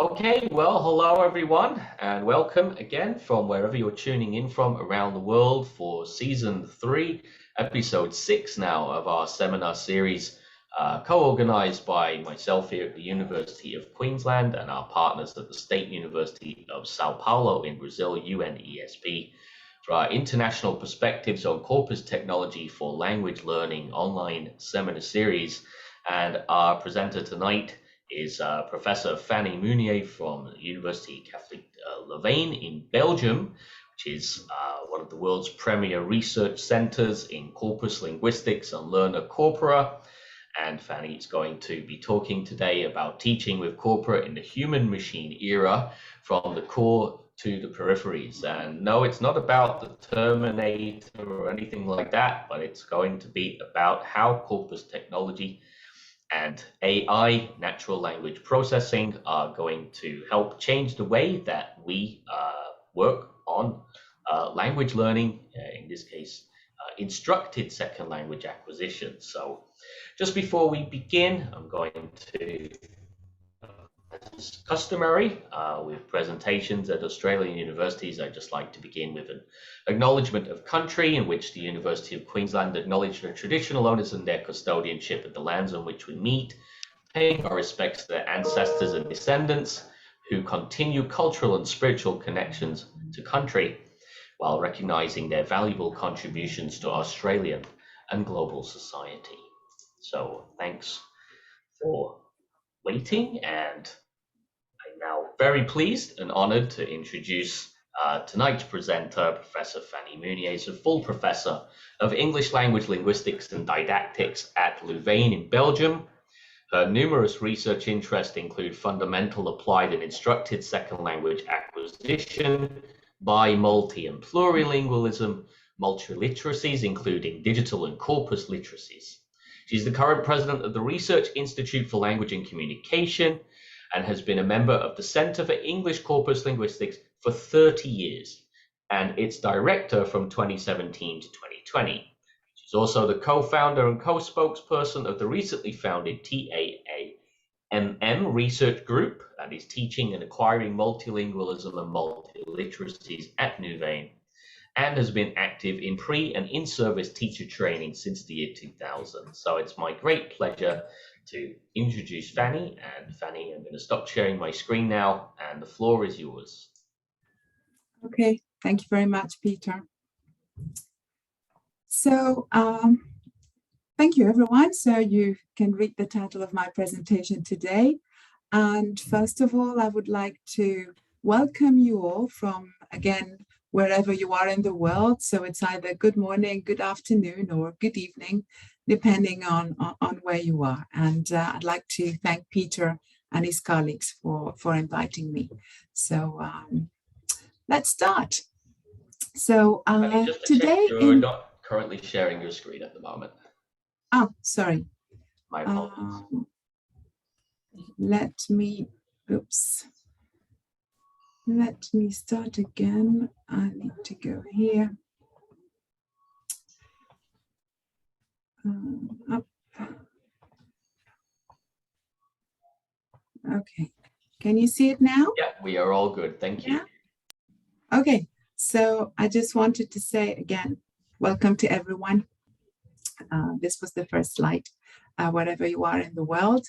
Okay, well, hello everyone, and welcome again from wherever you're tuning in from around the world for season 3, episode 6 now of our seminar series, co-organized by myself here at the University of Queensland and our partners at the State University of Sao Paulo in Brazil, UNESP, for our international perspectives on corpus technology for language learning online seminar series. And our presenter tonight is Professor Fanny Meunier from the University Catholic Louvain in Belgium, which is one of the world's premier research centers in corpus linguistics and learner corpora. And Fanny is going to be talking today about teaching with corpora in the human-machine era from the core to the peripheries. And no, it's not about the Terminator or anything like that, but it's going to be about how corpus technology and AI, natural language processing, are going to help change the way that we work on language learning, in this case, instructed second language acquisition. So just before we begin, I'm going to, as customary with presentations at Australian universities, I'd just like to begin with an acknowledgement of country, in which the University of Queensland acknowledge the traditional owners and their custodianship of the lands on which we meet, paying our respects to their ancestors and descendants who continue cultural and spiritual connections to country, while recognizing their valuable contributions to Australian and global society. So thanks for waiting, and I'm now very pleased and honored to introduce tonight's presenter, Professor Fanny Meunier, is a full professor of English language linguistics and didactics at Louvain in Belgium. Her numerous research interests include fundamental, applied, and instructed second language acquisition, bi, multi, and plurilingualism, multiliteracies, including digital and corpus literacies. She's the current president of the Research Institute for Language and Communication and has been a member of the Center for English Corpus Linguistics for 30 years and its director from 2017 to 2020. She's also the co-founder and co-spokesperson of the recently founded TAAMM research group that is teaching and acquiring multilingualism and multiliteracies at Louvain, and has been active in pre- and in-service teacher training since the year 2000. So it's my great pleasure to introduce Fanny. And Fanny, I'm going to stop sharing my screen now, and the floor is yours. Okay, thank you very much, Peter. So thank you, everyone. So you can read the title of my presentation today. And first of all, I would like to welcome you all from, again, wherever you are in the world. So it's either good morning, good afternoon, or good evening, depending on where you are. And I'd like to thank Peter and his colleagues for inviting me. So let's start. So just to today check, you're not currently sharing your screen at the moment. Oh, sorry. My apologies. Let me start again. I need to go here. Up. Okay. Can you see it now? Yeah, we are all good. Thank you. Yeah? Okay. So I just wanted to say again, welcome to everyone. This was the first slide, wherever you are in the world.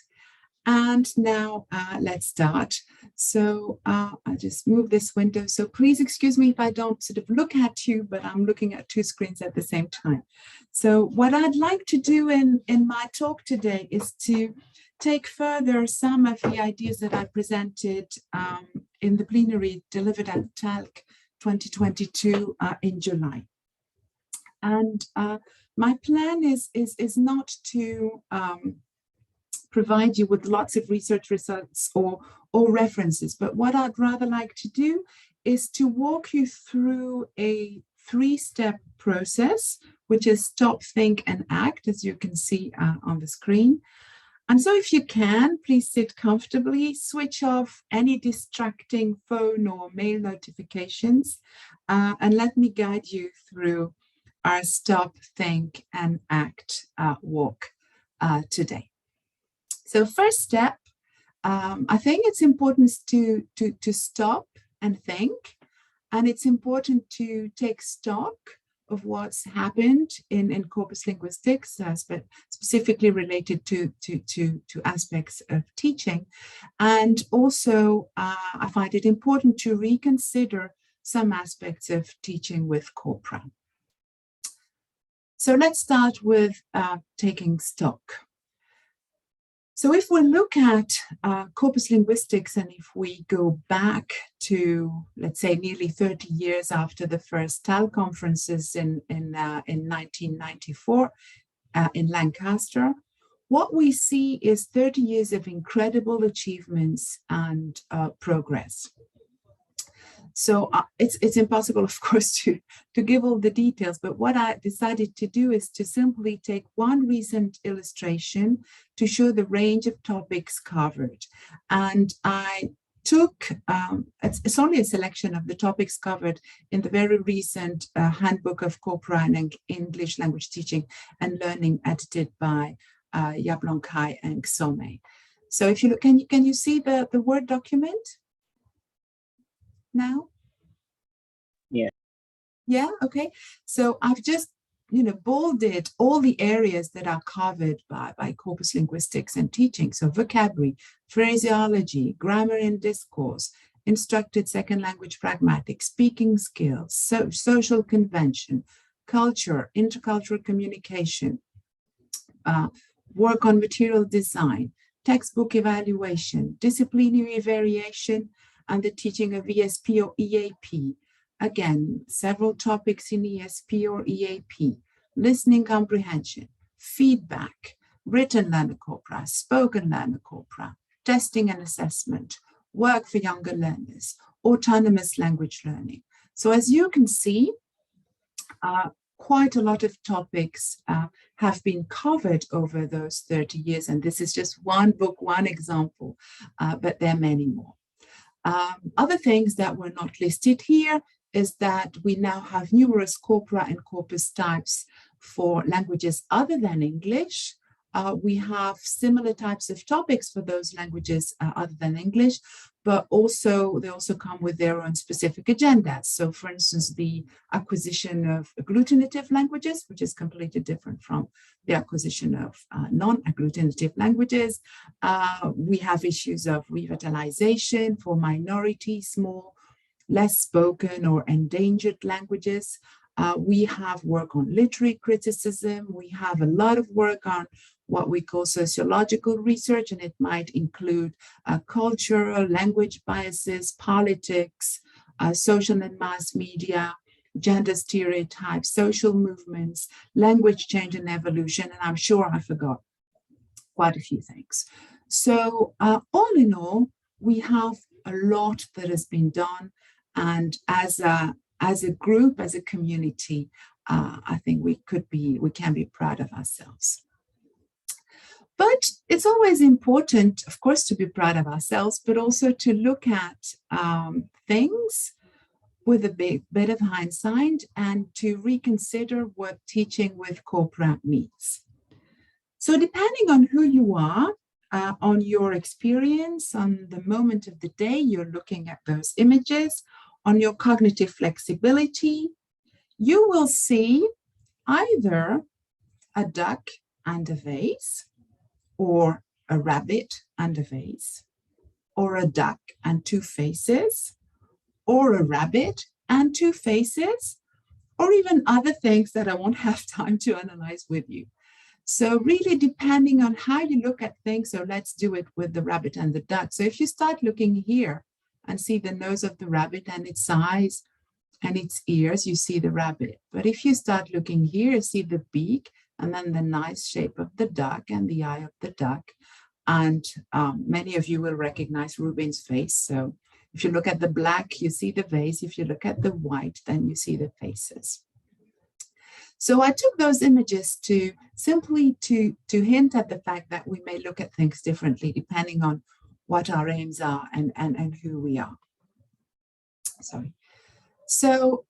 And now let's start. So I'll just move this window. So please excuse me if I don't sort of look at you, but I'm looking at two screens at the same time. So what I'd like to do in my talk today is to take further some of the ideas that I presented in the plenary delivered at TALC 2022 in July. And my plan is not to provide you with lots of research results or references, but what I'd rather like to do is to walk you through a 3-step process, which is stop, think, and act, as you can see on the screen. And so if you can, please sit comfortably, switch off any distracting phone or mail notifications, and let me guide you through our stop, think, and act walk today. So first step, I think it's important to stop and think, and it's important to take stock of what's happened in corpus linguistics, specifically related to aspects of teaching. And also, I find it important to reconsider some aspects of teaching with Corpora. So let's start with taking stock. So if we look at corpus linguistics, and if we go back to, let's say, nearly 30 years after the first TAL conferences in 1994 in Lancaster, what we see is 30 years of incredible achievements and progress. So it's impossible, of course, to give all the details, but what I decided to do is to simply take one recent illustration to show the range of topics covered. And I took, it's only a selection of the topics covered in the very recent Handbook of Corpora and English Language Teaching and Learning, edited by Jablonkai and Xome. So if you look, can you see the Word document now? Yeah, okay. So I've just, bolded all the areas that are covered by corpus linguistics and teaching. So vocabulary, phraseology, grammar and discourse, instructed second language pragmatics, speaking skills, social convention, culture, intercultural communication, work on material design, textbook evaluation, disciplinary variation, and the teaching of ESP or EAP. Again, several topics in ESP or EAP, listening comprehension, feedback, written learner corpora, spoken learner corpora, testing and assessment, work for younger learners, autonomous language learning. So as you can see, quite a lot of topics have been covered over those 30 years. And this is just one book, one example, but there are many more. Other things that were not listed here is that we now have numerous corpora and corpus types for languages other than English. We have similar types of topics for those languages other than English, but they also come with their own specific agendas. So for instance, the acquisition of agglutinative languages, which is completely different from the acquisition of non-agglutinative languages. We have issues of revitalization for minority, small, less spoken or endangered languages. We have work on literary criticism. We have a lot of work on what we call sociological research, and it might include culture, language biases, politics, social and mass media, gender stereotypes, social movements, language change and evolution, and I'm sure I forgot quite a few things. So all in all, we have a lot that has been done, and as a group, as a community, I think we can be proud of ourselves. But it's always important, of course, to be proud of ourselves, but also to look at things with a bit of hindsight and to reconsider what teaching with corpora means. So depending on who you are, on your experience, on the moment of the day you're looking at those images, on your cognitive flexibility, you will see either a duck and a vase, or a rabbit and a vase, or a duck and two faces, or a rabbit and two faces, or even other things that I won't have time to analyze with you. So really depending on how you look at things, so let's do it with the rabbit and the duck. So if you start looking here and see the nose of the rabbit and its eyes and its ears, you see the rabbit. But if you start looking here, you see the beak, and then the nice shape of the duck and the eye of the duck. And many of you will recognize Rubin's face. So if you look at the black, you see the vase. If you look at the white, then you see the faces. So I took those images to simply to hint at the fact that we may look at things differently depending on what our aims are and who we are. Sorry. So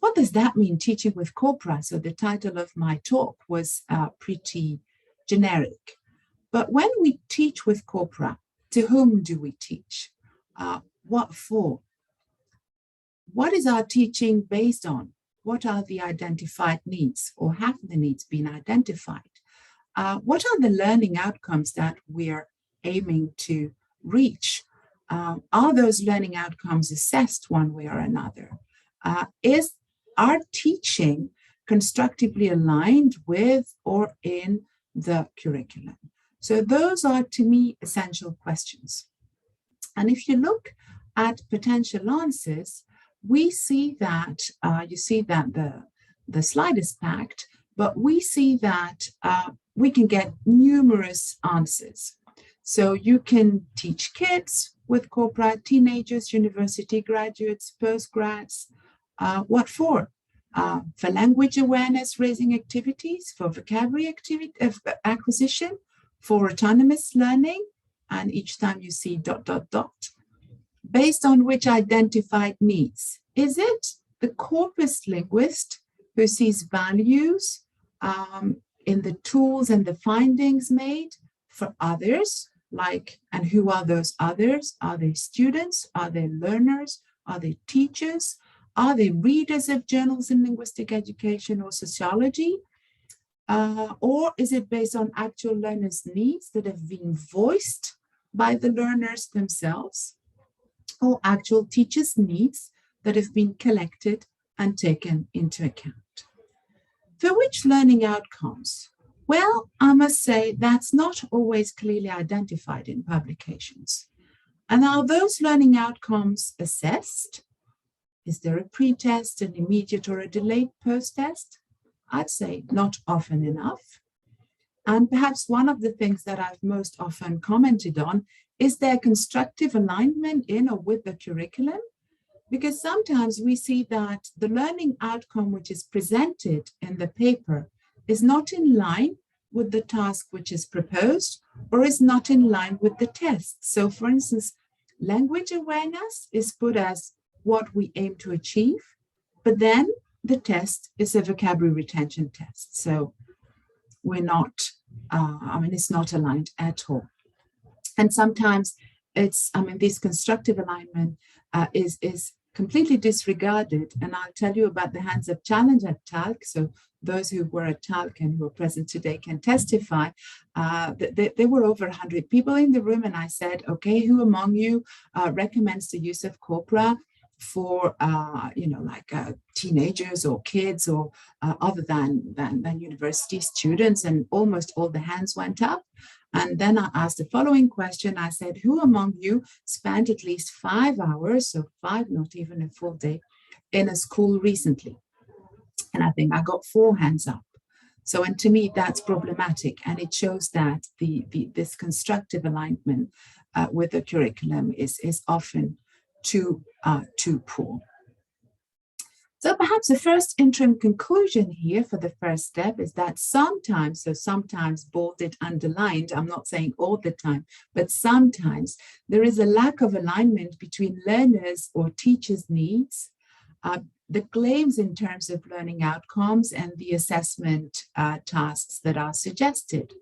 what does that mean, teaching with corpora? So the title of my talk was pretty generic. But when we teach with corpora, To whom do we teach? What for? What is our teaching based on? What are the identified needs, or have the needs been identified? What are the learning outcomes that we are aiming to reach? Are those learning outcomes assessed one way or another? Is our teaching constructively aligned with or in the curriculum? So those are, to me, essential questions. And if you look at potential answers, we see that, you see that the slide is packed, but we see that we can get numerous answers. So you can teach kids with Corpora, teenagers, university graduates, postgrads. What for? For language awareness raising activities, for vocabulary acquisition, for autonomous learning, and each time you see ... based on which identified needs. Is it the corpus linguist who sees values in the tools and the findings made for others? Like, and who are those others? Are they students? Are they learners? Are they teachers? Are they readers of journals in linguistic education or sociology? Or is it based on actual learners' needs that have been voiced by the learners themselves, or actual teachers' needs that have been collected and taken into account? For which learning outcomes? Well, I must say that's not always clearly identified in publications. And are those learning outcomes assessed? Is there a pre-test, an immediate or a delayed post-test? I'd say not often enough. And perhaps one of the things that I've most often commented on is their constructive alignment in or with the curriculum. Because sometimes we see that the learning outcome which is presented in the paper is not in line with the task which is proposed, or is not in line with the test. So for instance, language awareness is put as what we aim to achieve, but then the test is a vocabulary retention test. So we're not, it's not aligned at all. And sometimes it's, this constructive alignment is completely disregarded. And I'll tell you about the hands-up challenge at TALC. So those who were at TALC and who are present today can testify. There were over 100 people in the room, and I said, okay, who among you recommends the use of Corpora for, teenagers or kids or other than university students? And almost all the hands went up. And then I asked the following question. I said, who among you spent at least 5 hours, so 5, not even a full day, in a school recently? And I think I got 4 hands up. So, and to me, that's problematic. And it shows that this constructive alignment with the curriculum is often too poor. So perhaps the first interim conclusion here for the first step is that sometimes bolded, underlined, I'm not saying all the time, but sometimes there is a lack of alignment between learners or teachers' needs, the claims in terms of learning outcomes, and the assessment tasks that are suggested.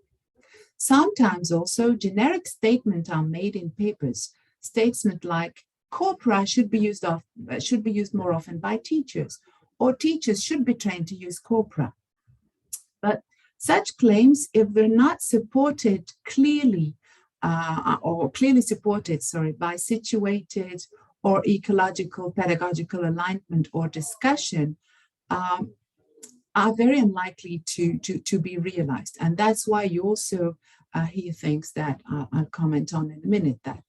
Sometimes also generic statements are made in papers, statements like, Corpora should be used more often by teachers, or teachers should be trained to use Corpora. But such claims, if they're not supported clearly, by situated or ecological pedagogical alignment or discussion, are very unlikely to be realized. And that's why you also hear things that I'll comment on in a minute, that,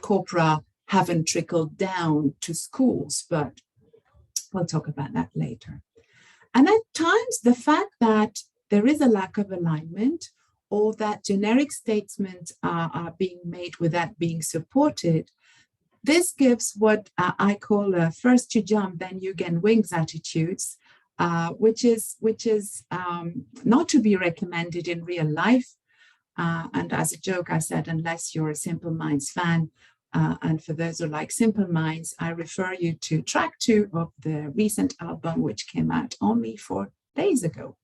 Corpora haven't trickled down to schools, but we'll talk about that later. And at times, the fact that there is a lack of alignment, or that generic statements are being made without being supported, this gives what I call a first you jump, then you get wings attitudes, which is not to be recommended in real life. And as a joke, I said, unless you're a Simple Minds fan, and for those who like Simple Minds, I refer you to track 2 of the recent album, which came out only 4 days ago.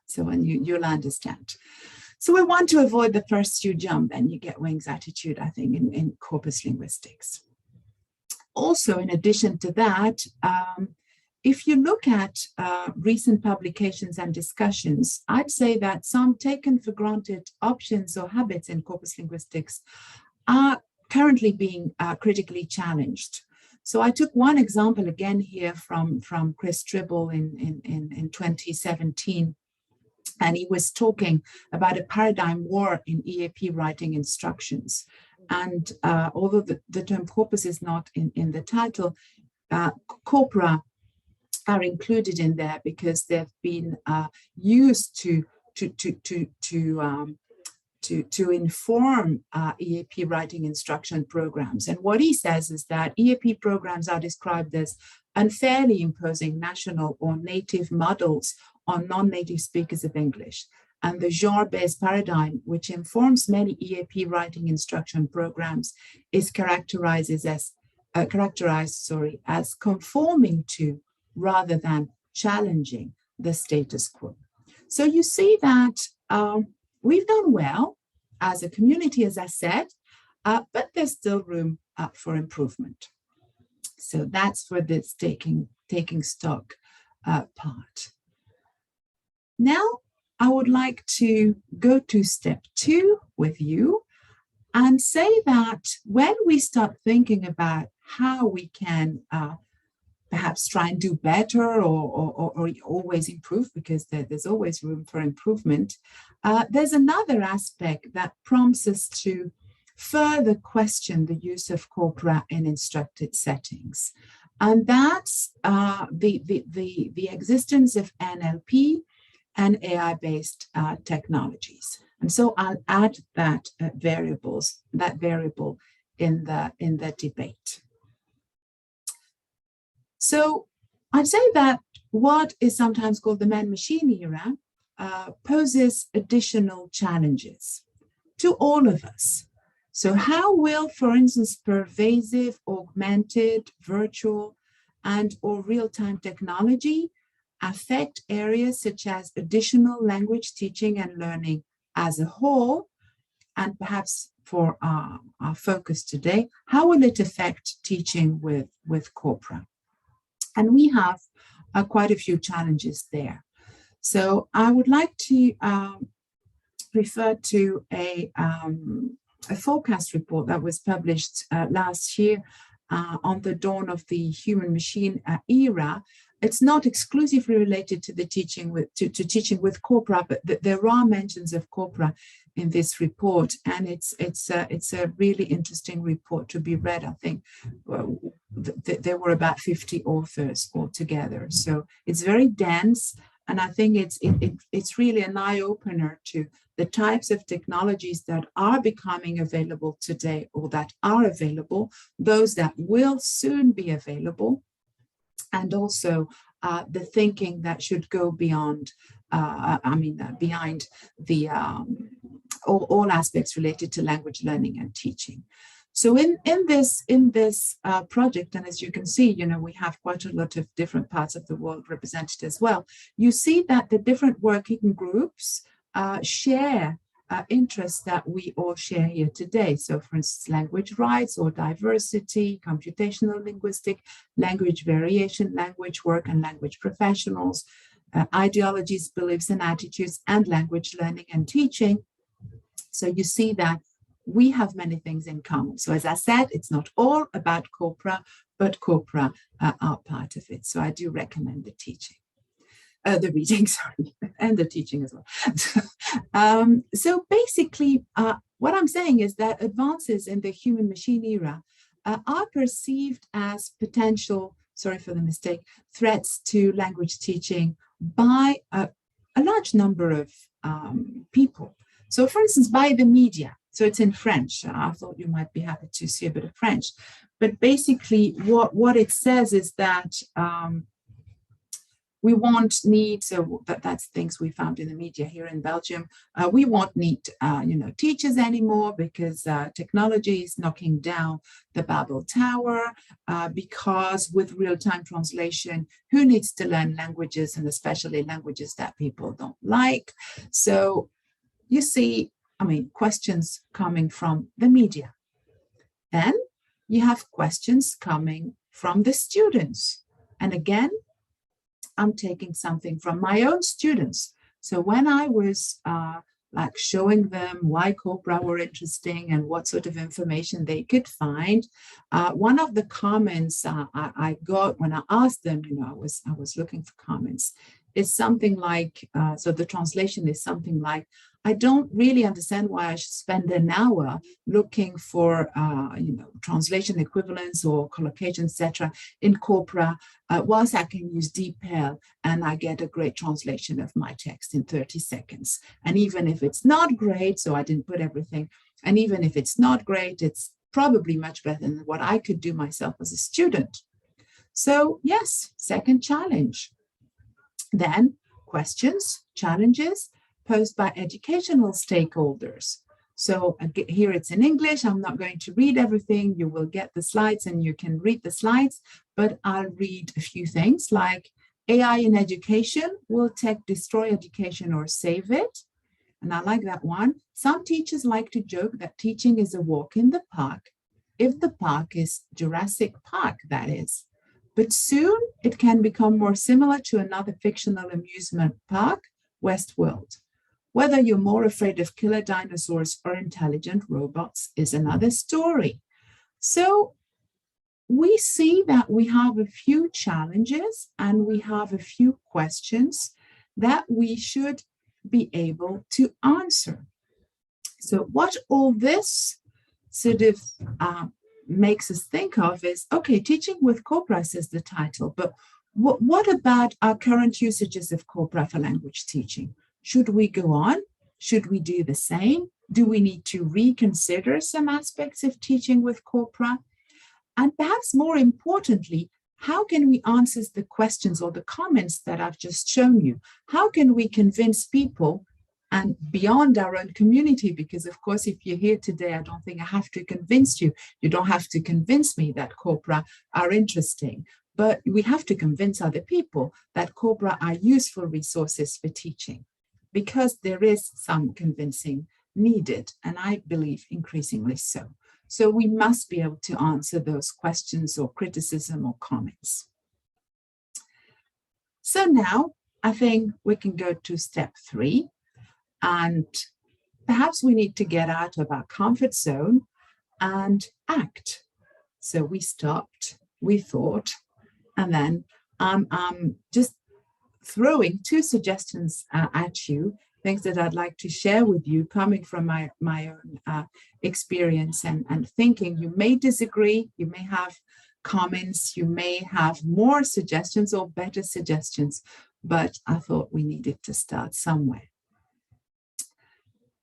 So, and you'll understand. So we want to avoid the first you jump and you get wings attitude, I think, in corpus linguistics. Also, in addition to that, if you look at recent publications and discussions, I'd say that some taken for granted options or habits in corpus linguistics are currently being critically challenged. So I took one example again here from Chris Tribble in 2017, and he was talking about a paradigm war in EAP writing instructions. And although the term corpus is not in the title, corpora are included in there because they've been used to inform EAP writing instruction programs. And what he says is that EAP programs are described as unfairly imposing national or native models on non-native speakers of English. And the genre-based paradigm, which informs many EAP writing instruction programs, is characterized as conforming to rather than challenging the status quo. So you see that we've done well as a community, as I said, but there's still room for improvement. So that's for this taking stock part. Now, I would like to go to step 2 with you and say that when we start thinking about how we can perhaps try and do better or always improve, because there's always room for improvement, there's another aspect that prompts us to further question the use of corpora in instructed settings. And that's the existence of NLP and AI-based technologies. And so I'll add that variable in the debate. So I'd say that what is sometimes called the man-machine era poses additional challenges to all of us. So how will, for instance, pervasive, augmented, virtual, and or real-time technology affect areas such as additional language teaching and learning as a whole? And perhaps for our focus today, how will it affect teaching with corpora? And we have quite a few challenges there. So I would like to refer to a forecast report that was published last year on the dawn of the human-machine era. It's not exclusively related to the teaching with corpora, but there are mentions of corpora in this report, and it's a really interesting report to be read. I think there were about 50 authors altogether, so it's very dense, and I think it's really an eye-opener to the types of technologies that are becoming available today, or that are available, those that will soon be available, and also the thinking that should go beyond, behind the all aspects related to language learning and teaching. So in this project, and as you can see, we have quite a lot of different parts of the world represented as well. You see that the different working groups share interests that we all share here today. So for instance, language rights or diversity, computational linguistic, language variation, language work and language professionals, ideologies, beliefs and attitudes, and language learning and teaching. So you see that we have many things in common. So as I said, it's not all about corpora, but corpora are part of it. So I do recommend the reading, sorry, and the teaching as well. So basically, what I'm saying is that advances in the human-machine era are perceived as potential, sorry for the mistake, threats to language teaching by a large number of people. So for instance, by the media. So it's in French. I thought you might be happy to see a bit of French. But basically what it says is that we won't need, so that's things we found in the media here in Belgium. We won't need, teachers anymore because technology is knocking down the Babel Tower. Because with real-time translation, who needs to learn languages, and especially languages that people don't like? So, you see, questions coming from the media. Then you have questions coming from the students. And again, I'm taking something from my own students. So when I was like showing them why Corpora were interesting and what sort of information they could find, one of the comments I got when I asked them, I was looking for comments, is something like, so the translation is something like, I don't really understand why I should spend an hour looking for, translation equivalents or collocation, etc. in Corpora, whilst I can use DDL and I get a great translation of my text in 30 seconds. And even if it's not great, so I didn't put everything, and even if it's not great, it's probably much better than what I could do myself as a student. So yes, second challenge. Then questions, challenges posed by educational stakeholders. So here it's in English. I'm not going to read everything. You will get the slides and you can read the slides, but I'll read a few things like AI in education, will tech destroy education or save it? And I like that one. Some teachers like to joke that teaching is a walk in the park, if the park is Jurassic Park, that is. But soon it can become more similar to another fictional amusement park, Westworld. Whether you're more afraid of killer dinosaurs or intelligent robots is another story. So we see that we have a few challenges and we have a few questions that we should be able to answer. So what all this sort of makes us think of is, okay, teaching with Corpora is the title, but what about our current usages of Corpora for language teaching? Should we go on? Should we do the same? Do we need to reconsider some aspects of teaching with Corpora? And perhaps more importantly, how can we answer the questions or the comments that I've just shown you? How can we convince people and beyond our own community? Because of course, if you're here today, I don't think I have to convince you. You don't have to convince me that Corpora are interesting, but we have to convince other people that Corpora are useful resources for teaching, because there is some convincing needed, and I believe increasingly so. So we must be able to answer those questions or criticism or comments. So now I think we can go to step 3, and perhaps we need to get out of our comfort zone and act. So we stopped, we thought, and then I'm just throwing 2 suggestions at you, things that I'd like to share with you coming from my own experience and thinking. You may disagree, you may have comments, you may have more suggestions or better suggestions, but I thought we needed to start somewhere.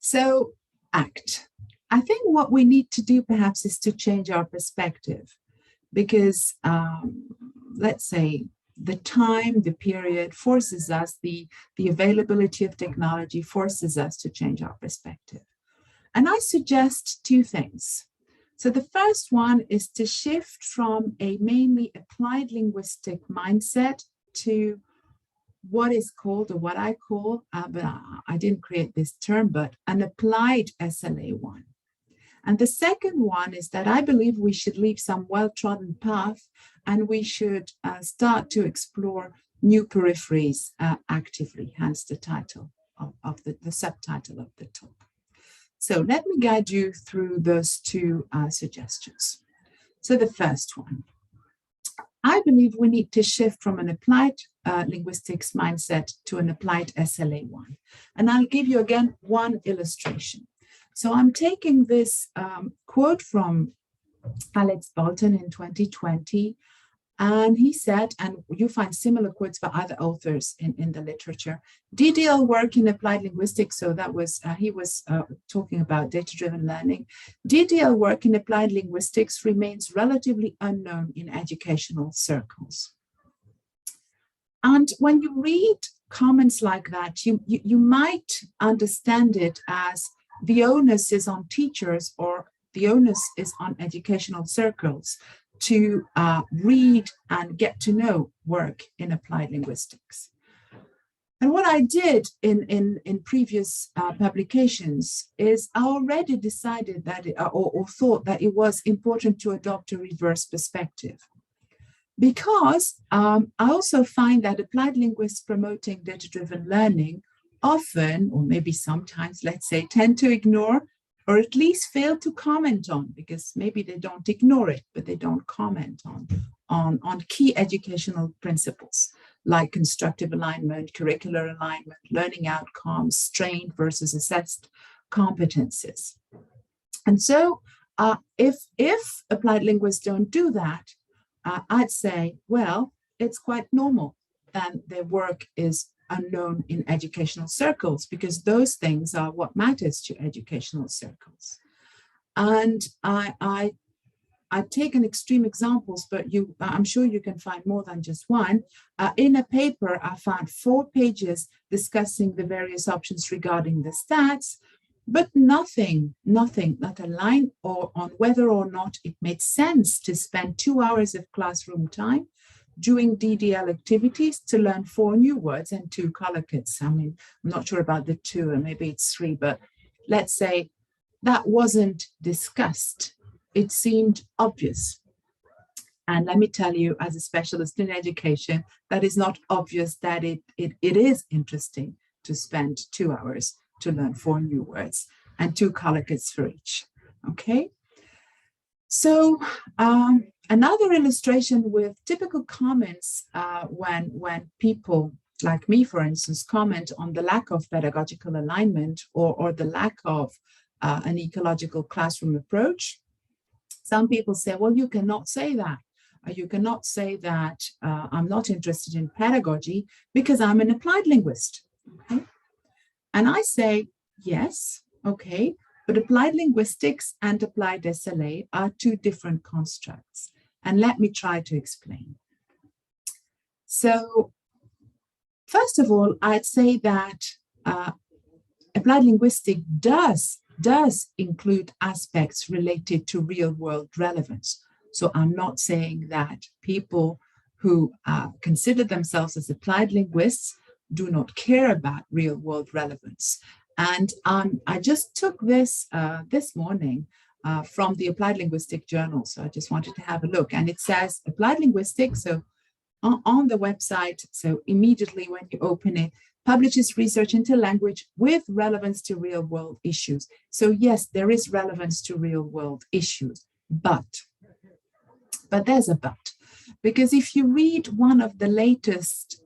So act. I think what we need to do perhaps is to change our perspective, because let's say the time, the period forces us, the availability of technology forces us to change our perspective. And I suggest 2 things. So the first one is to shift from a mainly applied linguistic mindset to what is called, or what I call, but I didn't create this term, but an applied SLA1. And the second one is that I believe we should leave some well-trodden path and we should start to explore new peripheries actively, hence the title of the subtitle of the talk. So let me guide you through those 2 suggestions. So the first one, I believe we need to shift from an applied linguistics mindset to an applied SLA1. And I'll give you again 1 illustration. So I'm taking this quote from Alex Bolton in 2020, and he said, and you find similar quotes by other authors in the literature, DDL work in applied linguistics, so that was, he was talking about data-driven learning. DDL work in applied linguistics remains relatively unknown in educational circles. And when you read comments like that, you might understand it as the onus is on teachers, or the onus is on educational circles to read and get to know work in applied linguistics. And what I did in previous publications is I already decided that, or thought that it was important to adopt a reverse perspective. Because I also find that applied linguists promoting data-driven learning often, or maybe sometimes, let's say, tend to ignore or at least fail to comment on, because maybe they don't ignore it, but they don't comment on key educational principles like constructive alignment, curricular alignment, learning outcomes, strained versus assessed competences. And so if applied linguists don't do that, I'd say, well, it's quite normal and their work is unknown in educational circles, because those things are what matters to educational circles. And I've taken extreme examples, but I'm sure you can find more than just one. In a paper, I found 4 pages discussing the various options regarding the stats, but nothing, not a line on whether or not it made sense to spend 2 hours of classroom time doing DDL activities to learn 4 new words and 2 collocates. I mean, I'm not sure about the 2, and maybe it's 3, but let's say that wasn't discussed. It seemed obvious. And let me tell you, as a specialist in education, that is not obvious that it is interesting to spend 2 hours to learn 4 new words and 2 collocates for each, okay? So another illustration with typical comments when people like me, for instance, comment on the lack of pedagogical alignment or the lack of an ecological classroom approach. Some people say, well, you cannot say that. You cannot say that I'm not interested in pedagogy because I'm an applied linguist. Okay? And I say, yes, okay, but applied linguistics and applied SLA are 2 different constructs. And let me try to explain. So, first of all, I'd say that applied linguistics does include aspects related to real-world relevance. So I'm not saying that people who consider themselves as applied linguists do not care about real-world relevance. And I just took this this morning from the Applied Linguistic Journal. So I just wanted to have a look. And it says Applied Linguistics, so on the website, so immediately when you open it, publishes research into language with relevance to real-world issues. So yes, there is relevance to real-world issues, but there's a but. Because if you read one of the latest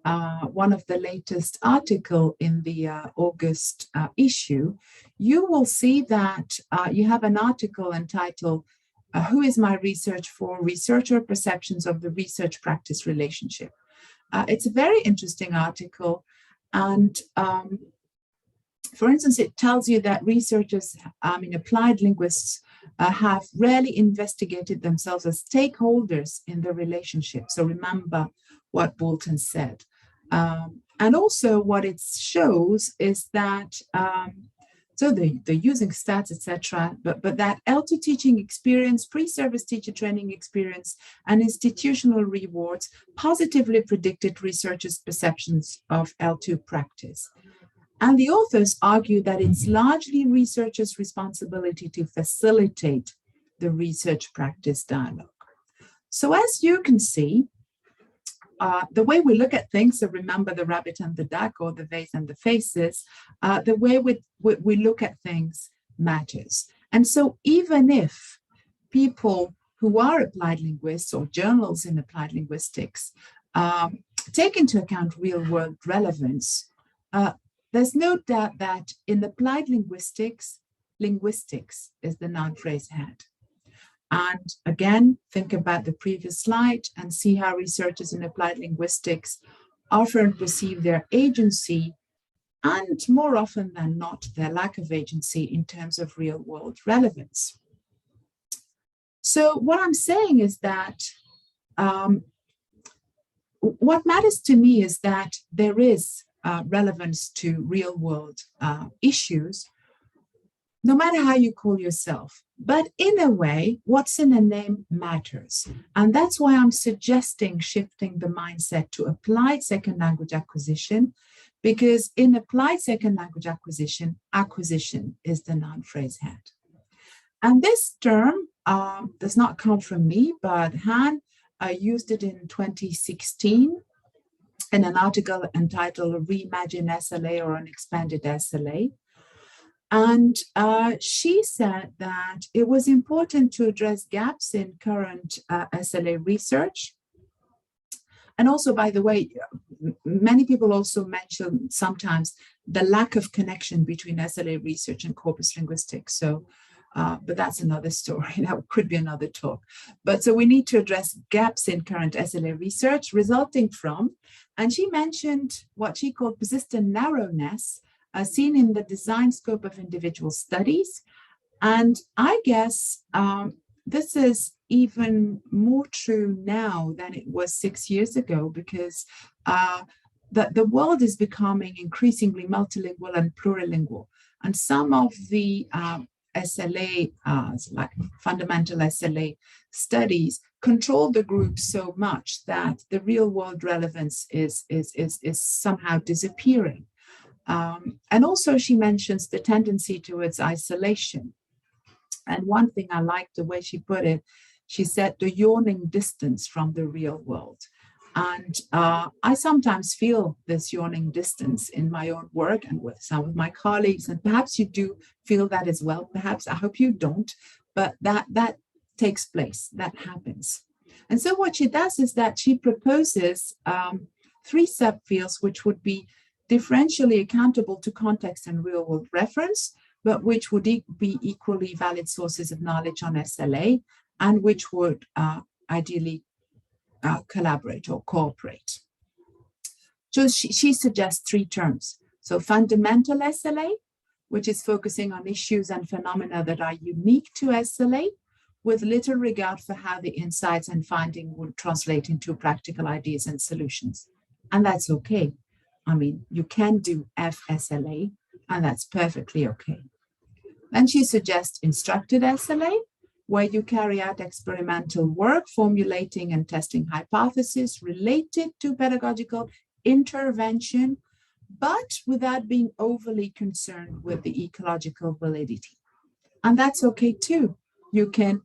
article in the August issue, you will see that you have an article entitled "Who is my research for? Researcher perceptions of the research-practice relationship." It's a very interesting article, and for instance, it tells you that researchers, applied linguists, have rarely investigated themselves as stakeholders in the relationship. So remember what Bolton said. And also what it shows is that, so they're using stats, etc., but that L2 teaching experience, pre-service teacher training experience, and institutional rewards positively predicted researchers' perceptions of L2 practice. And the authors argue that it's largely researchers' responsibility to facilitate the research practice dialogue. So as you can see, the way we look at things, so remember the rabbit and the duck, or the vase and the faces, the way we look at things matters. And so even if people who are applied linguists or journals in applied linguistics take into account real-world relevance, there's no doubt that in applied linguistics, linguistics is the noun phrase head. And again, think about the previous slide and see how researchers in applied linguistics often perceive their agency, and more often than not, their lack of agency in terms of real-world relevance. So what I'm saying is that what matters to me is that there is relevance to real-world issues, no matter how you call yourself. But in a way, what's in a name matters. And that's why I'm suggesting shifting the mindset to applied second language acquisition, because in applied second language acquisition, acquisition is the noun phrase head. And this term does not come from me, but Han used it in 2016 in an article entitled Reimagine SLA or an Expanded SLA. And she said that it was important to address gaps in current SLA research. And also, by the way, many people also mention sometimes the lack of connection between SLA research and corpus linguistics. So, but that's another story. That could be another talk. But so we need to address gaps in current SLA research resulting from, and she mentioned what she called persistent narrowness seen in the design scope of individual studies. And I guess this is even more true now than it was 6 years ago, because the world is becoming increasingly multilingual and plurilingual. And some of the SLA, like fundamental SLA studies, control the group so much that the real world relevance is somehow disappearing. And also she mentions the tendency towards isolation. And one thing I liked the way she put it, she said the yawning distance from the real world. And I sometimes feel this yawning distance in my own work and with some of my colleagues, and perhaps you do feel that as well. Perhaps, I hope you don't, but that takes place, that happens. And so what she does is that she proposes 3 subfields which would be differentially accountable to context and real world reference, but which would be equally valid sources of knowledge on SLA, and which would ideally collaborate or cooperate. So she suggests 3 terms. So fundamental SLA, which is focusing on issues and phenomena that are unique to SLA, with little regard for how the insights and finding would translate into practical ideas and solutions. And that's okay. I mean, you can do FSLA, and that's perfectly okay. Then she suggests instructed SLA, where you carry out experimental work, formulating and testing hypotheses related to pedagogical intervention, but without being overly concerned with the ecological validity. And that's okay too. You can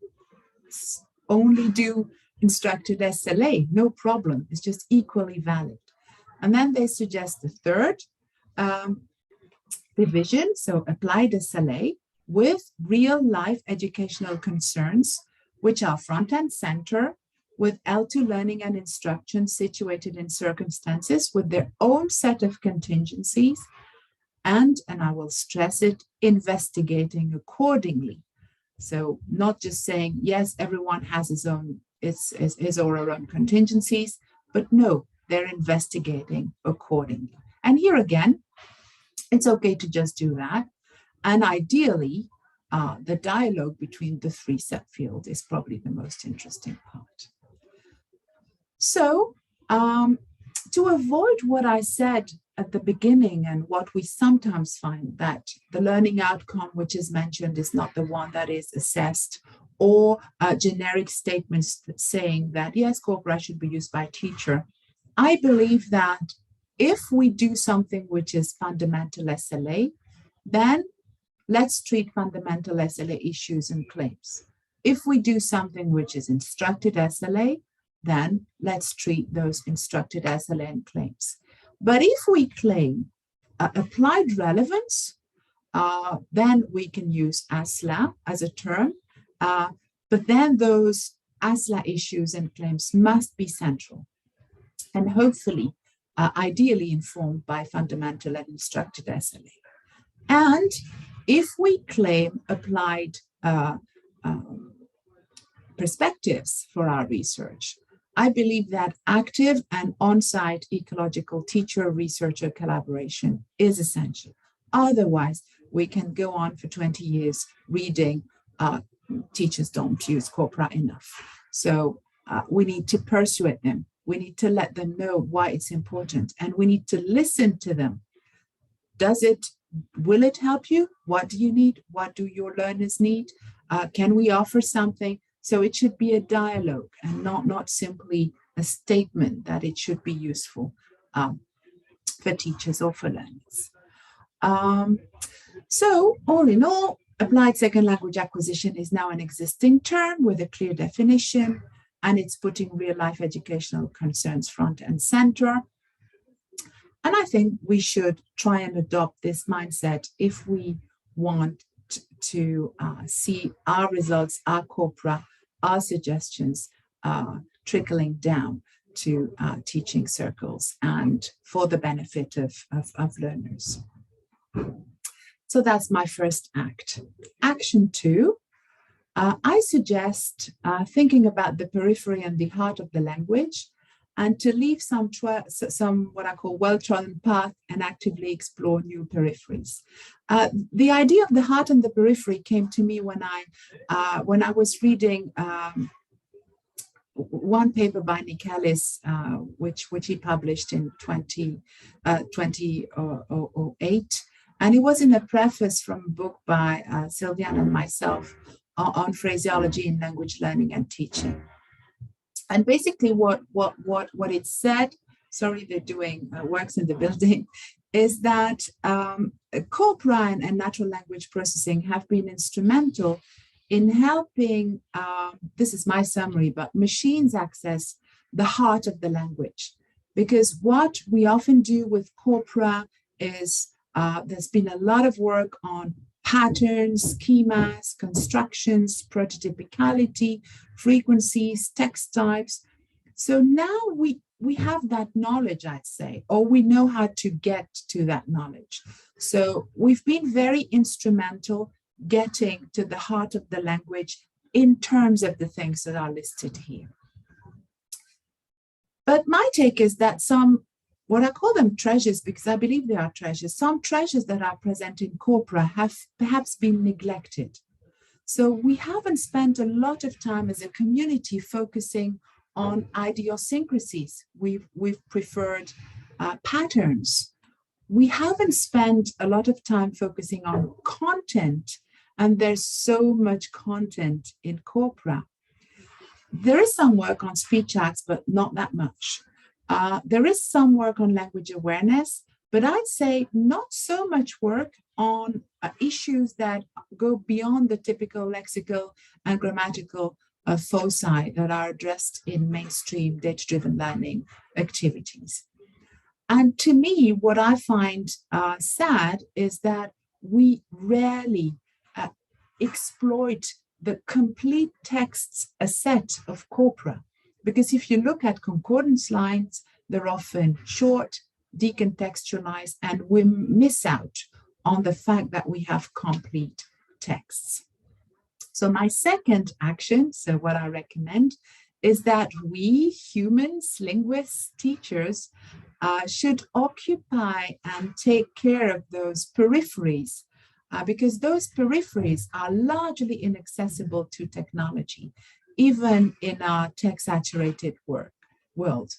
only do instructed SLA, no problem. It's just equally valid. And then they suggest the third division, so applied SLA, with real life educational concerns, which are front and center, with L2 learning and instruction situated in circumstances with their own set of contingencies, and I will stress it, investigating accordingly. So not just saying, yes, everyone has his or her own contingencies, but no, they're investigating accordingly. And here again, it's okay to just do that. And ideally, the dialogue between the 3 subfields is probably the most interesting part. So to avoid what I said at the beginning and what we sometimes find, that the learning outcome which is mentioned is not the one that is assessed, or generic statements saying that, yes, Corpora should be used by teacher, I believe that if we do something which is fundamental SLA, then let's treat fundamental SLA issues and claims. If we do something which is instructed SLA, then let's treat those instructed SLA and claims. But if we claim applied relevance, then we can use ASLA as a term, but then those ASLA issues and claims must be central, and hopefully, ideally informed by fundamental and instructed SLA. And if we claim applied perspectives for our research, I believe that active and on-site ecological teacher-researcher collaboration is essential. Otherwise, we can go on for 20 years reading teachers don't use Corpora enough. So we need to persuade them. We need to let them know why it's important, and we need to listen to them. Will it help you? What do you need? What do your learners need? Can we offer something? So it should be a dialogue and not simply a statement that it should be useful. for teachers or for learners. So all in all, applied second language acquisition is now an existing term with a clear definition, and it's putting real life educational concerns front and center. And I think we should try and adopt this mindset if we want to see our results, our corpora, our suggestions trickling down to teaching circles and for the benefit of learners. So that's my first act. Action 2, I suggest thinking about the periphery and the heart of the language, and to leave some what I call well-trodden path and actively explore new peripheries. The idea of the heart and the periphery came to me when I was reading one paper by Nick Ellis, which he published in 2008, and it was in a preface from a book by Sylviane and myself on phraseology in language learning and teaching. And basically what it said, sorry, they're doing works in the building, is that corpora and natural language processing have been instrumental in helping, this is my summary, but machines access the heart of the language. Because what we often do with corpora is there's been a lot of work on patterns, schemas, constructions, prototypicality, frequencies, text types. So now we have that knowledge, I'd say, or we know how to get to that knowledge. So we've been very instrumental getting to the heart of the language in terms of the things that are listed here. But my take is that some, what I call them treasures, because I believe they are treasures, some treasures that are present in corpora have perhaps been neglected. So we haven't spent a lot of time as a community focusing on idiosyncrasies. We've preferred patterns. We haven't spent a lot of time focusing on content, and there's so much content in corpora. There is some work on speech acts, but not that much. There is some work on language awareness, but I'd say not so much work on issues that go beyond the typical lexical and grammatical foci that are addressed in mainstream data-driven learning activities. And to me, what I find sad is that we rarely exploit the complete texts, a set of corpora. Because if you look at concordance lines, they're often short, decontextualized, and we miss out on the fact that we have complete texts. So my second action, so what I recommend, is that we humans, linguists, teachers, should occupy and take care of those peripheries, because those peripheries are largely inaccessible to technology, even in our tech-saturated world.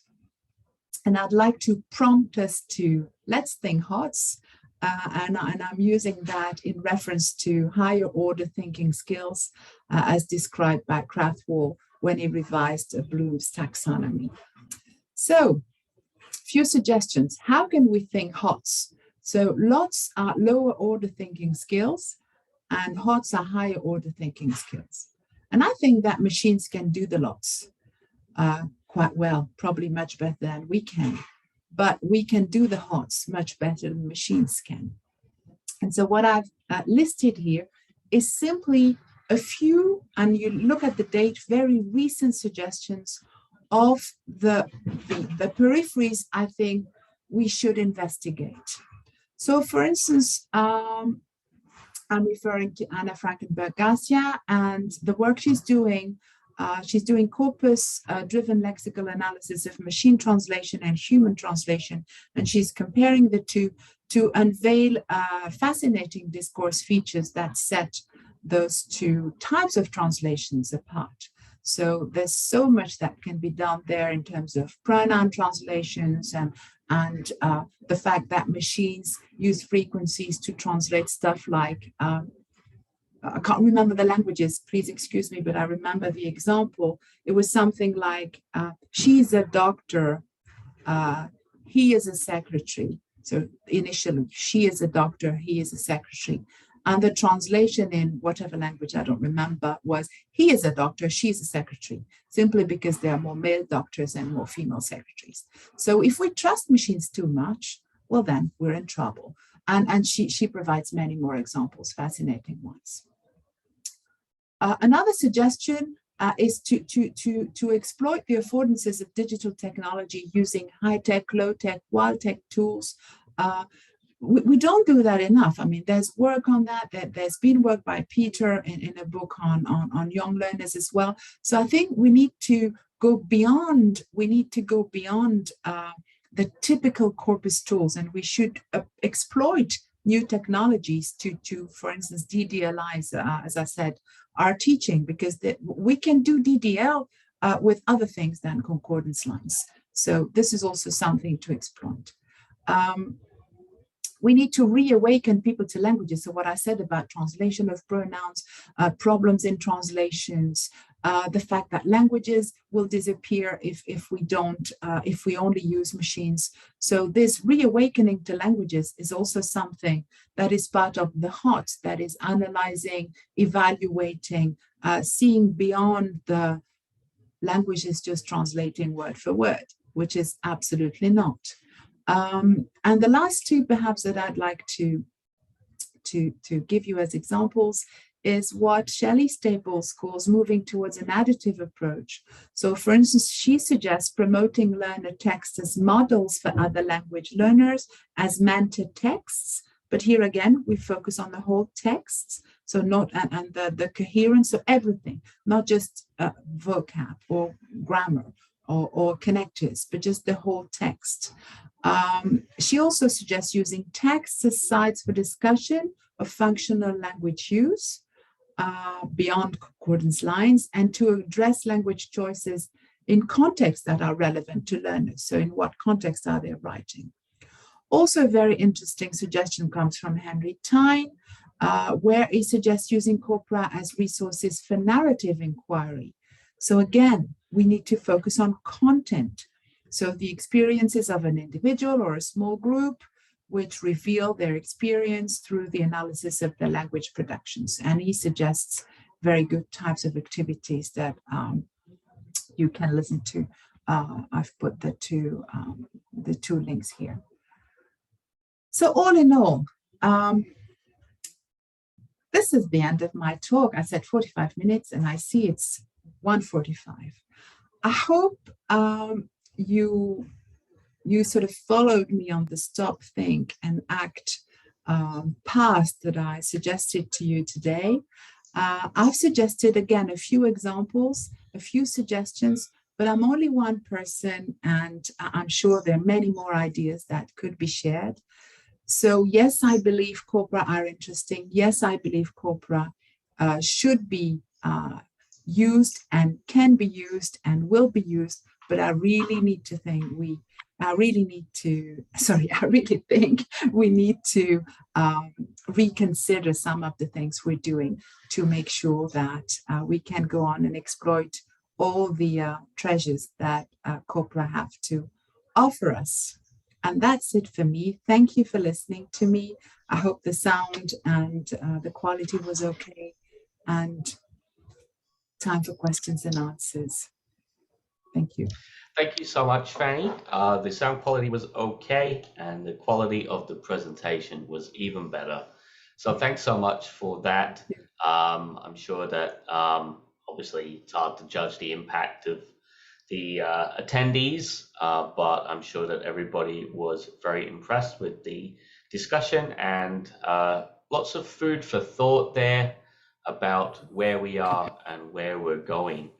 And I'd like to prompt us to, let's think HOTS, and I'm using that in reference to higher order thinking skills as described by Krathwohl when he revised Bloom's taxonomy. So, few suggestions. How can we think HOTS? So LOTS are lower order thinking skills and HOTS are higher order thinking skills. And I think that machines can do the LOTS quite well, probably much better than we can. But we can do the HOTS much better than machines can. And so what I've listed here is simply a few, and you look at the date, very recent suggestions of the peripheries I think we should investigate. So for instance, I'm referring to Anna Frankenberg-Garcia and the work she's doing corpus-driven lexical analysis of machine translation and human translation, and she's comparing the two to unveil fascinating discourse features that set those two types of translations apart. So there's so much that can be done there in terms of pronoun translations and the fact that machines use frequencies to translate stuff like, I can't remember the languages, please excuse me, but I remember the example. It was something like, she's a doctor, he is a secretary. So initially, she is a doctor, he is a secretary. And the translation in whatever language, I don't remember, was he is a doctor, she's a secretary, simply because there are more male doctors and more female secretaries. So if we trust machines too much, well, then we're in trouble. And she provides many more examples, fascinating ones. Another suggestion is to exploit the affordances of digital technology using high-tech, low-tech, wild-tech tools. We don't do that enough. I mean, there's work on that. There's been work by Peter in a book on young learners as well. So I think we need to go beyond. We need to go beyond the typical corpus tools, and we should exploit new technologies to, for instance, DDLize, as I said, our teaching, because we can do DDL with other things than concordance lines. So this is also something to exploit. We need to reawaken people to languages. So what I said about translation of pronouns, problems in translations, the fact that languages will disappear if we only use machines. So this reawakening to languages is also something that is part of the HOT, that is analyzing, evaluating, seeing beyond the languages just translating word for word, which is absolutely not. And the last two perhaps that I'd like to give you as examples is what Shelley Staples calls moving towards an additive approach. So for instance, she suggests promoting learner texts as models for other language learners, as manta texts. But here again, we focus on the whole texts. So not, and the coherence of everything, not just vocab or grammar or connectors, but just the whole text. She also suggests using texts as sites for discussion of functional language use beyond concordance lines, and to address language choices in contexts that are relevant to learners. So in what context are they writing? Also, a very interesting suggestion comes from Henry Tyne, where he suggests using Corpora as resources for narrative inquiry. So again, we need to focus on content. So the experiences of an individual or a small group, which reveal their experience through the analysis of their language productions. And he suggests very good types of activities that you can listen to. I've put the two links here. So all in all, this is the end of my talk. I said 45 minutes and I see it's 1:45. I hope you sort of followed me on the stop, think, and act path that I suggested to you today. I've suggested, again, a few examples, a few suggestions, but I'm only one person, and I'm sure there are many more ideas that could be shared. So yes, I believe Corpora are interesting. Yes, I believe Corpora should be used and can be used and will be used, but I really think we need to reconsider some of the things we're doing to make sure that we can go on and exploit all the treasures that Corpora have to offer us. And that's it for me. Thank you for listening to me. I hope the sound and the quality was okay. And time for questions and answers. Thank you. Thank you so much, Fanny. The sound quality was okay, and the quality of the presentation was even better. So thanks so much for that. I'm sure that obviously it's hard to judge the impact of the attendees, but I'm sure that everybody was very impressed with the discussion, and lots of food for thought there about where we are and where we're going.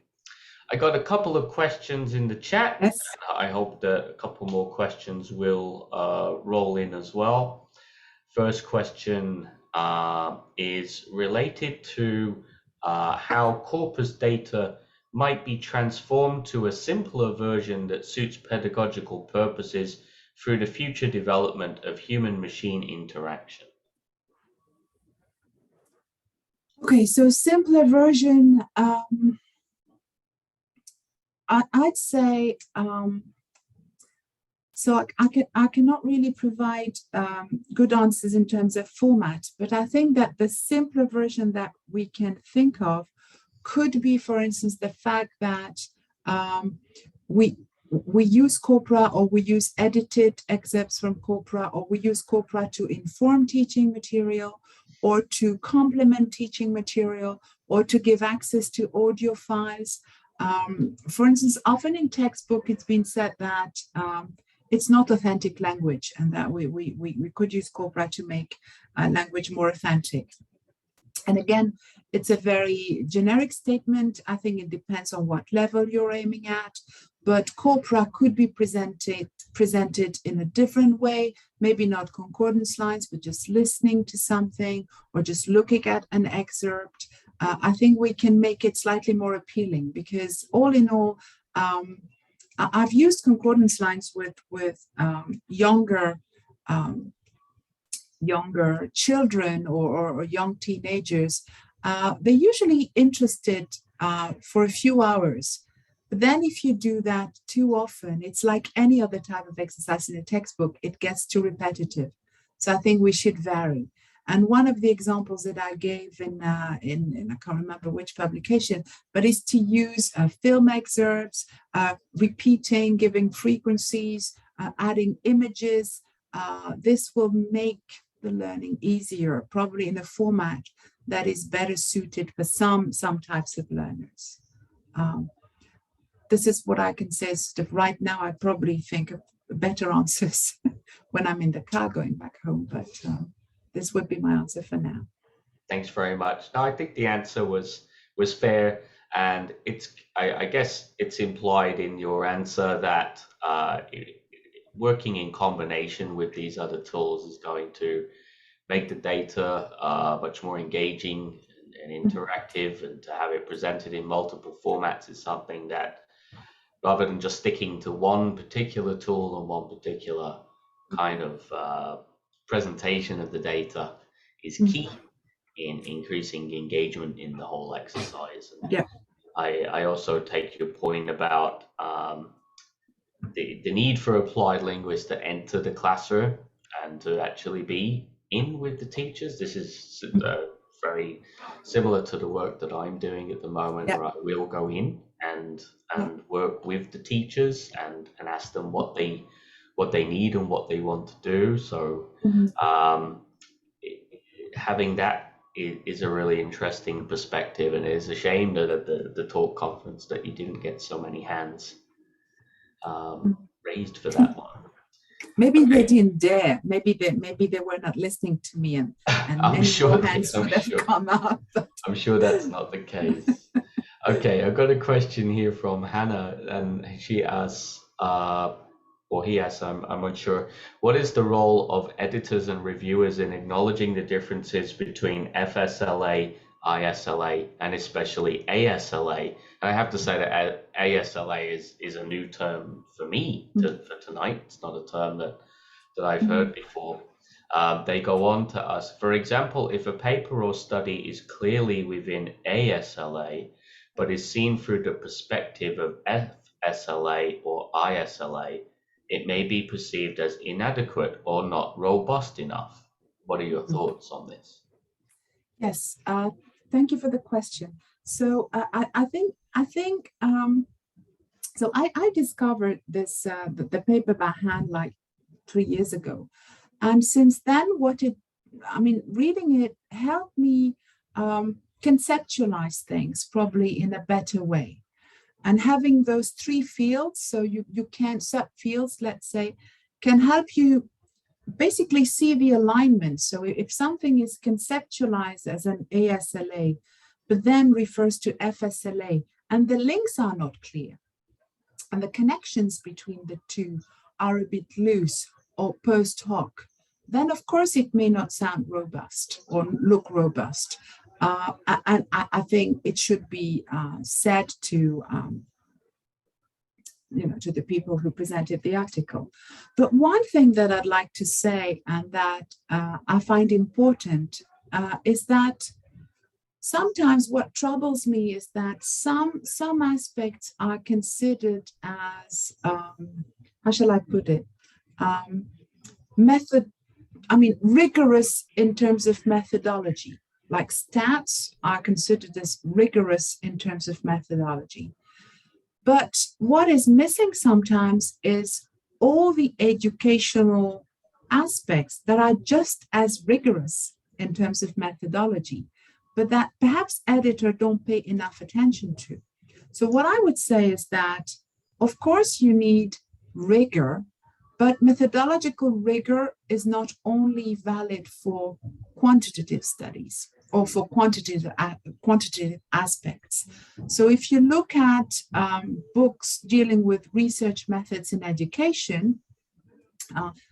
I got a couple of questions in the chat. Yes. And I hope that a couple more questions will roll in as well. First question is related to how corpus data might be transformed to a simpler version that suits pedagogical purposes through the future development of human-machine interaction. Okay, so simpler version, I'd say So I cannot really provide good answers in terms of format, but I think that the simpler version that we can think of could be, for instance, the fact that we use Corpora, or we use edited excerpts from Corpora, or we use Corpora to inform teaching material, or to complement teaching material, or to give access to audio files. For instance, often in textbook, it's been said that it's not authentic language, and that we could use Corpora to make language more authentic. And again, it's a very generic statement. I think it depends on what level you're aiming at, but Corpora could be presented in a different way, maybe not concordance lines, but just listening to something or just looking at an excerpt. I think we can make it slightly more appealing, because all in all, I've used concordance lines with younger children or young teenagers. They're usually interested for a few hours. But then if you do that too often, it's like any other type of exercise in a textbook, it gets too repetitive. So I think we should vary. And one of the examples that I gave in I can't remember which publication, but is to use film excerpts, repeating, giving frequencies, adding images. This will make the learning easier, probably in a format that is better suited for some types of learners. This is what I can say. Sort of right now, I probably think of better answers when I'm in the car going back home, but this would be my answer for now. Thanks very much. No, I think the answer was fair, and I guess it's implied in your answer that working in combination with these other tools is going to make the data much more engaging and interactive, and to have it presented in multiple formats is something that, rather than just sticking to one particular tool and one particular kind of presentation of the data, is key in increasing engagement in the whole exercise. And yeah. I also take your point about the need for applied linguists to enter the classroom and to actually be in with the teachers. This is very similar to the work that I'm doing at the moment, where I will go in and work with the teachers and ask them what they need and what they want to do. So having that is a really interesting perspective, and it is a shame that at the talk conference that you didn't get so many hands raised for that one. Maybe they didn't dare. Maybe they were not listening to me, and many more hands would have come up. I'm sure that's not the case. Okay, I've got a question here from Hannah, and she asks, or he asks, I'm unsure, what is the role of editors and reviewers in acknowledging the differences between FSLA, ISLA, and especially ASLA? And I have to say that ASLA is a new term for me for tonight. It's not a term that I've heard before. They go on to ask, for example, if a paper or study is clearly within ASLA, but is seen through the perspective of FSLA or ISLA, it may be perceived as inadequate or not robust enough. What are your thoughts on this? Yes, thank you for the question. So I think so I discovered this the paper by hand like 3 years ago, and since then reading it helped me conceptualize things probably in a better way. And having those 3 fields, so you can subfields, let's say, can help you basically see the alignment. So if something is conceptualized as an ASLA, but then refers to FSLA, and the links are not clear, and the connections between the two are a bit loose or post hoc, then of course it may not sound robust or look robust. And I think it should be said to to the people who presented the article. But one thing that I'd like to say, and that I find important, is that sometimes what troubles me is that some aspects are considered as, how shall I put it, rigorous in terms of methodology. Like stats are considered as rigorous in terms of methodology. But what is missing sometimes is all the educational aspects that are just as rigorous in terms of methodology, but that perhaps editors don't pay enough attention to. So what I would say is that, of course, you need rigor, but methodological rigor is not only valid for quantitative studies or for quantitative aspects. So if you look at books dealing with research methods in education,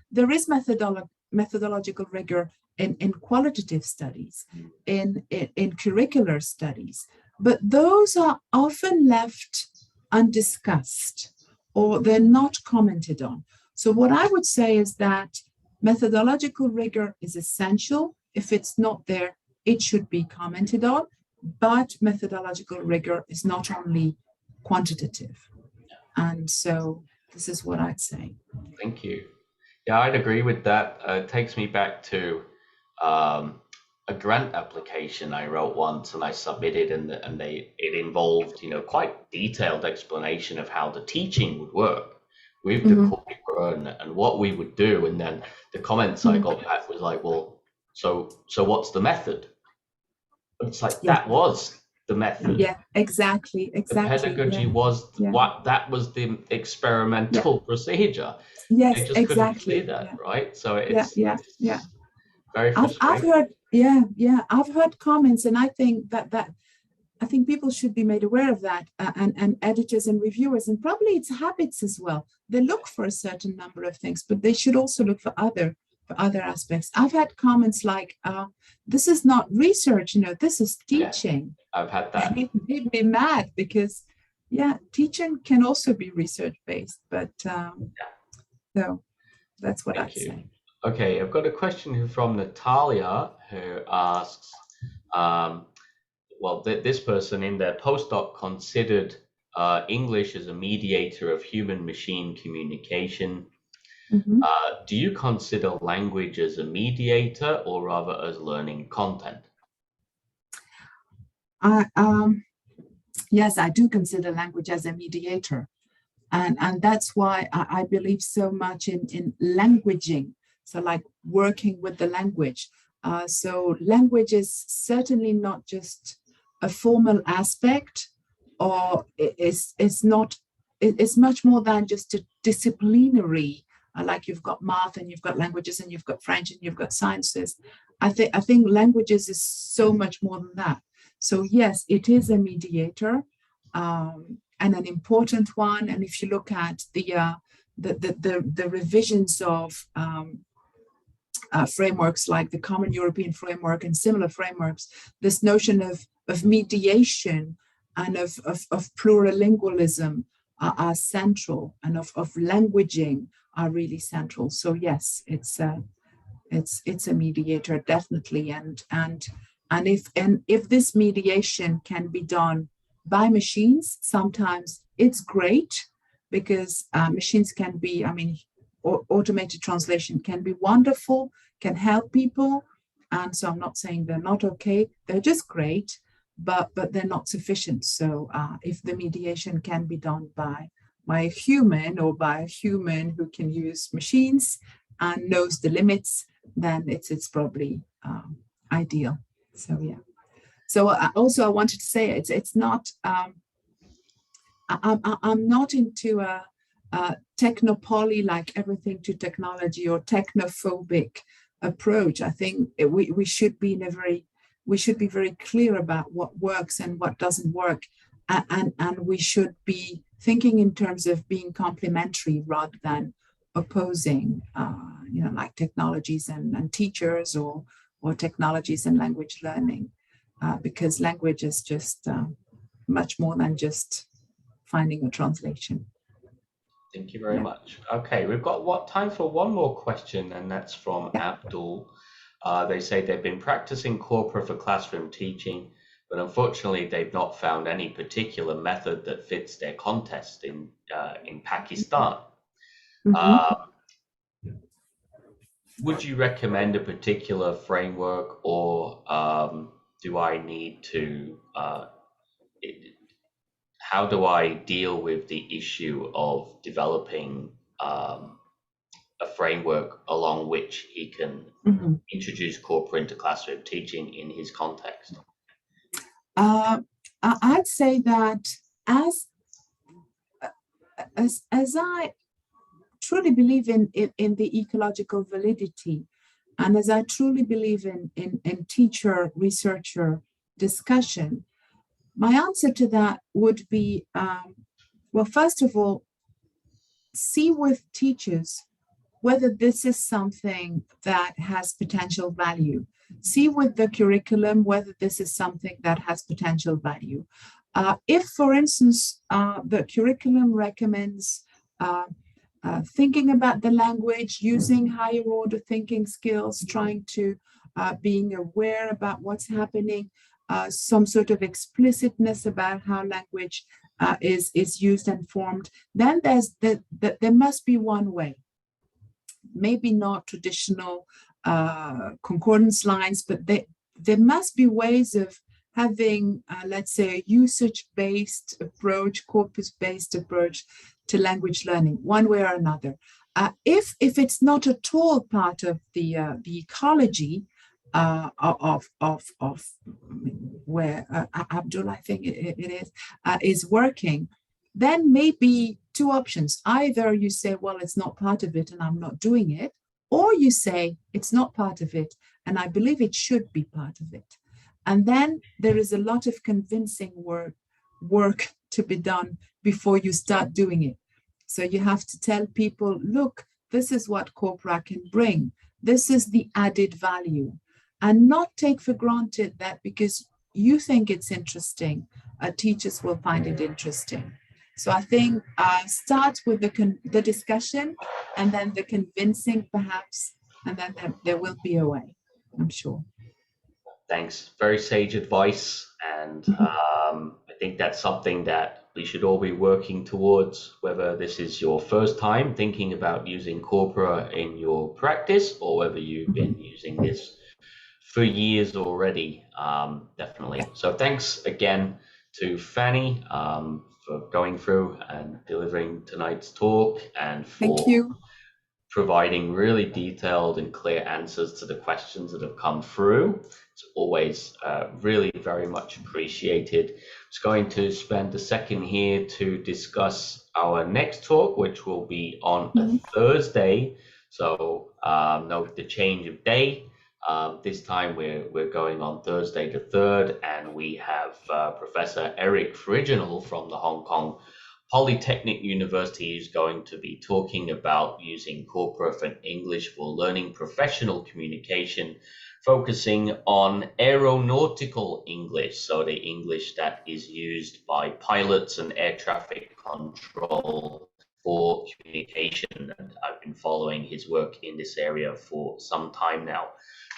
there is methodological rigor in qualitative studies, in curricular studies, but those are often left undiscussed or they're not commented on. So what I would say is that methodological rigor is essential. If it's not there, it should be commented on, but methodological rigor is not only quantitative. And so this is what I'd say. Thank you. Yeah, I'd agree with that. It takes me back to a grant application I wrote once and I submitted, and it involved, quite detailed explanation of how the teaching would work with the Corpora and what we would do. And then the comments I got back was like, well, so what's the method? It's like, that was the method. Yeah, exactly. The pedagogy was what that was the experimental procedure. Yes, they just couldn't see that, right? So it's very frustrating. I've heard comments, and I think that I think people should be made aware of that, and editors and reviewers, and probably it's habits as well. They look for a certain number of things, but they should also look for other aspects. I've had comments like, this is not research, this is teaching. Yeah, I've had that. It made me mad because, teaching can also be research-based, but so that's what I'd say. Okay, I've got a question from Natalia, who asks, this person in their postdoc considered English as a mediator of human-machine communication. Do you consider language as a mediator or rather as learning content? Yes, I do consider language as a mediator. And that's why I believe so much in languaging. So like working with the language. So language is certainly not just a formal aspect, or it's much more than just a disciplinary, like you've got math and you've got languages and you've got French and you've got sciences. I think languages is so much more than that. So yes, it is a mediator, and an important one. And if you look at the revisions of frameworks like the Common European Framework and similar frameworks, this notion of mediation and of plurilingualism are central, and of languaging are really central. So yes, it's a mediator, definitely. And if this mediation can be done by machines, sometimes it's great, because machines can be, automated translation can be wonderful, can help people. And so I'm not saying they're not okay, they're just great, but they're not sufficient. So if the mediation can be done by a human, or by a human who can use machines and knows the limits, then it's probably ideal. So yeah. So also I wanted to say it's not. I'm not into a technopoly, like everything to technology, or technophobic approach. I think we should be very clear about what works and what doesn't work, and we should be thinking in terms of being complementary rather than opposing, like technologies and teachers, or technologies and language learning, because language is just much more than just finding a translation. Thank you very much. Okay, we've got time for one more question, and that's from Abdul. They say they've been practicing Corpora for classroom teaching, but unfortunately they've not found any particular method that fits their context in Pakistan. would you recommend a particular framework, or do I need to, how do I deal with the issue of developing a framework along which he can introduce Corpora into classroom teaching in his context? I'd say that as I truly believe in the ecological validity, and as I truly believe in teacher researcher discussion, my answer to that would be, well, first of all, see with teachers whether this is something that has potential value. See with the curriculum whether this is something that has potential value. If, for instance, the curriculum recommends thinking about the language, using higher order thinking skills, trying to being aware about what's happening, some sort of explicitness about how language is used and formed, then there must be one way. Maybe not traditional concordance lines, but there must be ways of having, let's say, a usage-based approach, corpus-based approach to language learning, one way or another. If it's not at all part of the ecology of where Abdul, I think it is working, then maybe two options. Either you say, well, it's not part of it and I'm not doing it, or you say it's not part of it and I believe it should be part of it. And then there is a lot of convincing work to be done before you start doing it. So you have to tell people, look, this is what Corpora can bring. This is the added value. And not take for granted that because you think it's interesting, teachers will find it interesting. So I think start with the discussion and then the convincing perhaps, and then there will be a way, I'm sure. Thanks. Very sage advice. And I think that's something that we should all be working towards, whether this is your first time thinking about using Corpora in your practice or whether you've been using this for years already, definitely. So thanks again to Fanny for going through and delivering tonight's talk, and for providing really detailed and clear answers to the questions that have come through. It's always really very much appreciated. I'm just going to spend a second here to discuss our next talk, which will be on a Thursday. So note the change of day. This time we're going on Thursday the 3rd, and we have Professor Eric Friginal from the Hong Kong Polytechnic University is going to be talking about using Corpora for English for learning professional communication, focusing on aeronautical English, so the English that is used by pilots and air traffic control for communication. And I've been following his work in this area for some time now.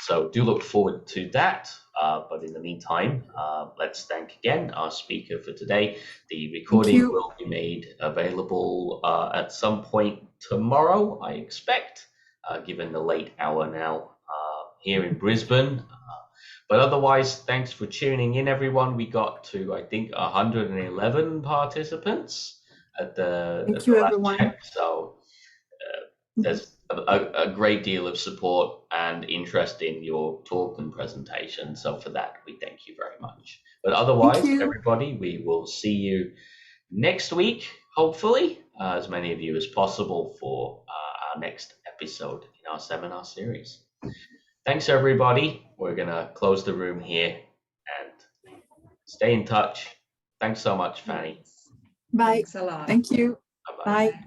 So do look forward to that. But in the meantime, let's thank again our speaker for today. The recording will be made available at some point tomorrow, I expect, given the late hour now here in Brisbane. But otherwise, thanks for tuning in, everyone. We got to, I think, 111 participants at the last check. So there's a great deal of support and interest in your talk and presentation. So for that, we thank you very much. But otherwise, everybody, we will see you next week, hopefully, as many of you as possible, for our next episode in our seminar series. Thanks, everybody. We're going to close the room here and stay in touch. Thanks so much, Fanny. Bye. Thanks a lot. Thank you. Bye-bye. Bye.